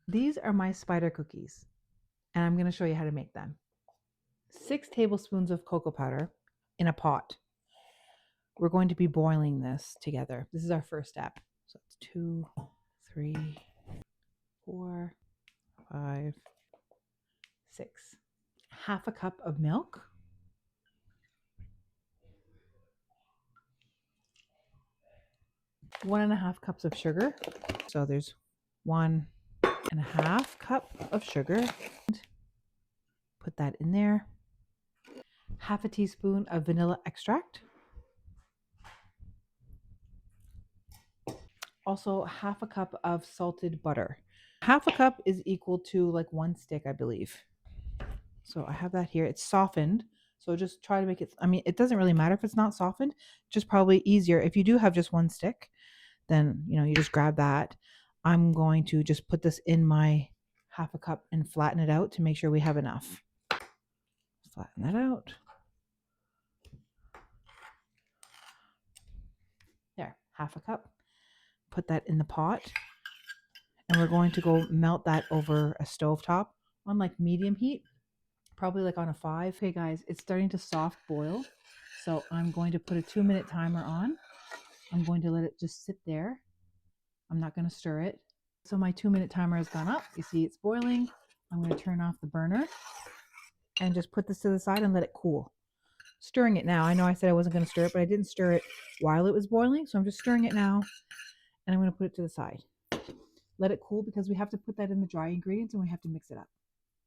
These are my spider cookies, and I'm going to show you how to make them. 6 tablespoons of cocoa powder in a pot. We're going to be boiling this together. This is our first step. So it's 2, 3, 4, 5, 6. Half a cup of milk. 1.5 cups of sugar. So there's 1.5 cup of sugar. Put that in there. Half a teaspoon of vanilla extract. Also, half a cup of salted butter. Half a cup is equal to like 1 stick, I believe. So I have that here. It's softened. So just try to make it, I mean, it doesn't really matter if it's not softened, just probably easier. If you do have just 1 stick, then, you just grab that. I'm going to just put this in my half a cup and flatten it out to make sure we have enough. Flatten that out. There, half a cup. Put that in the pot. And we're going to go melt that over a stovetop on like medium heat, probably like on a 5. Hey guys, it's starting to soft boil. So I'm going to put a 2-minute timer on. I'm going to let it just sit there. I'm not going to stir it. So my 2-minute timer has gone up. You see it's boiling. I'm going to turn off the burner and just put this to the side and let it cool. Stirring it now. I know I said I wasn't going to stir it, but I didn't stir it while it was boiling. So I'm just stirring it now, and I'm going to put it to the side. Let it cool because we have to put that in the dry ingredients and we have to mix it up.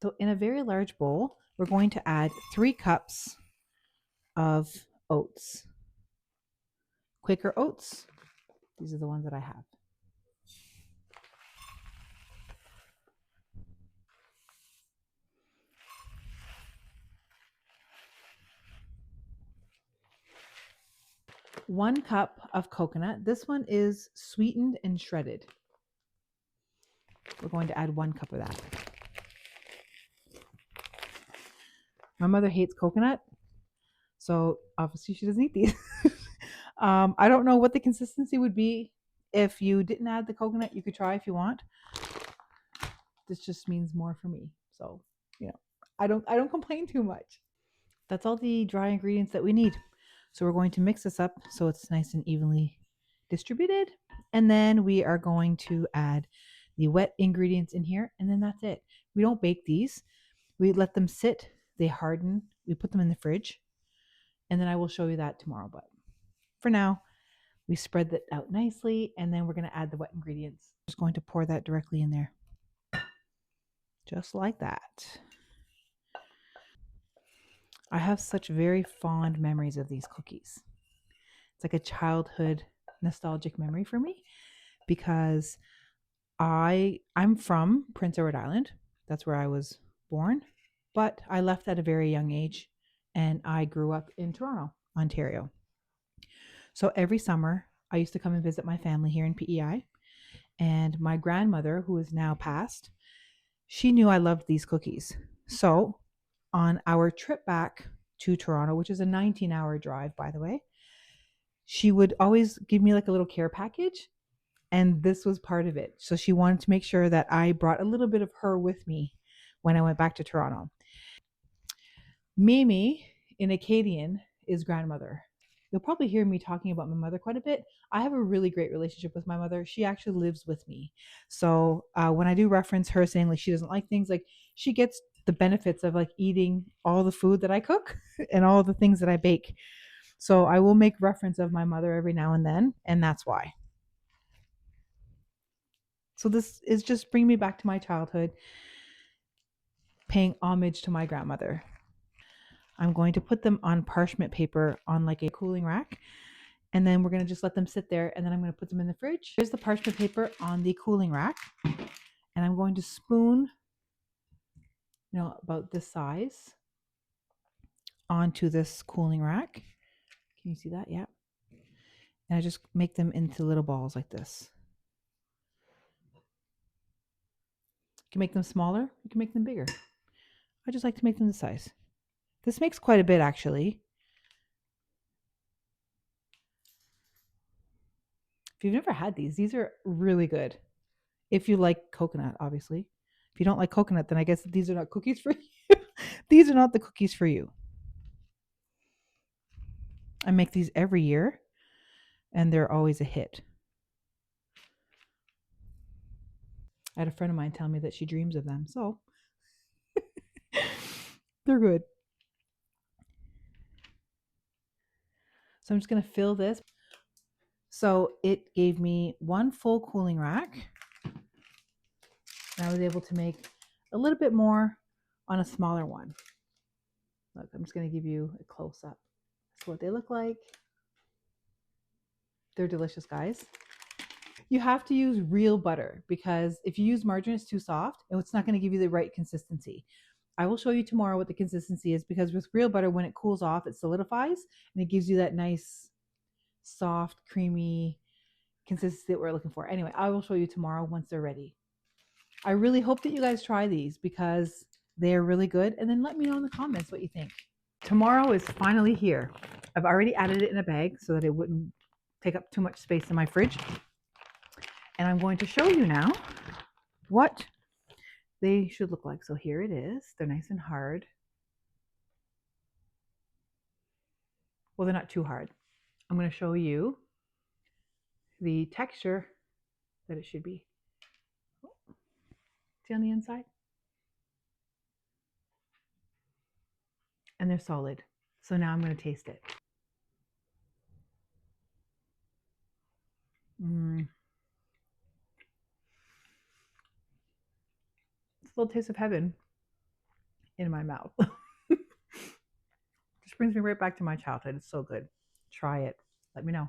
So in a very large bowl, we're going to add 3 cups of oats. Quaker oats. These are the ones that I have. One cup of coconut. This one is sweetened and shredded. We're going to add 1 cup of that. My mother hates coconut, so obviously she doesn't eat these. I don't know what the consistency would be if you didn't add the coconut. You could try if you want. This just means more for me. So, I don't complain too much. That's all the dry ingredients that we need. So we're going to mix this up so it's nice and evenly distributed. And then we are going to add the wet ingredients in here, and then that's it. We don't bake these. We let them sit, they harden, we put them in the fridge, and then I will show you that tomorrow. But for now, we spread that out nicely, and then we're going to add the wet ingredients. Just going to pour that directly in there. Just like that. I have such very fond memories of these cookies. It's like a childhood nostalgic memory for me because I'm from Prince Edward Island. That's where I was born, but I left at a very young age and I grew up in Toronto, Ontario. So every summer I used to come and visit my family here in PEI, and my grandmother, who is now passed, she knew I loved these cookies. So on our trip back to Toronto, which is a 19-hour drive, by the way, she would always give me like a little care package, and this was part of it. So she wanted to make sure that I brought a little bit of her with me when I went back to Toronto. Mimi in Acadian is grandmother. You'll probably hear me talking about my mother quite a bit. I have a really great relationship with my mother. She actually lives with me. So when I do reference her saying like she doesn't like things, like she gets the benefits of like eating all the food that I cook and all the things that I bake. So I will make reference of my mother every now and then, and that's why. So this is just bringing me back to my childhood, paying homage to my grandmother. I'm going to put them on parchment paper on like a cooling rack, and then we're going to just let them sit there, and then I'm going to put them in the fridge. Here's the parchment paper on the cooling rack, and I'm going to spoon, about this size onto this cooling rack. Can you see that? Yeah. And I just make them into little balls like this. You can make them smaller, you can make them bigger. I just like to make them this size. This makes quite a bit actually. If you've never had these are really good. if you like coconut, obviously. If you don't like coconut, then I guess these are not cookies for you. These are not the cookies for you. I make these every year, and they're always a hit. I had a friend of mine tell me that she dreams of them, so they're good. So I'm just going to fill this. So it gave me one full cooling rack. And I was able to make a little bit more on a smaller one. Look, I'm just going to give you a close up. That's what they look like. They're delicious, guys. You have to use real butter because if you use margarine, it's too soft and it's not going to give you the right consistency. I will show you tomorrow what the consistency is because with real butter, when it cools off, it solidifies and it gives you that nice, soft, creamy consistency that we're looking for. Anyway, I will show you tomorrow once they're ready. I really hope that you guys try these because they are really good. And then let me know in the comments what you think. Tomorrow is finally here. I've already added it in a bag so that it wouldn't take up too much space in my fridge. And I'm going to show you now what they should look like. So here it is. They're nice and hard. Well, they're not too hard. I'm going to show you the texture that it should be. See on the inside? And they're solid. So now I'm going to taste it. It's a little taste of heaven in my mouth. Just brings me right back to my childhood. It's so good. Try it. Let me know.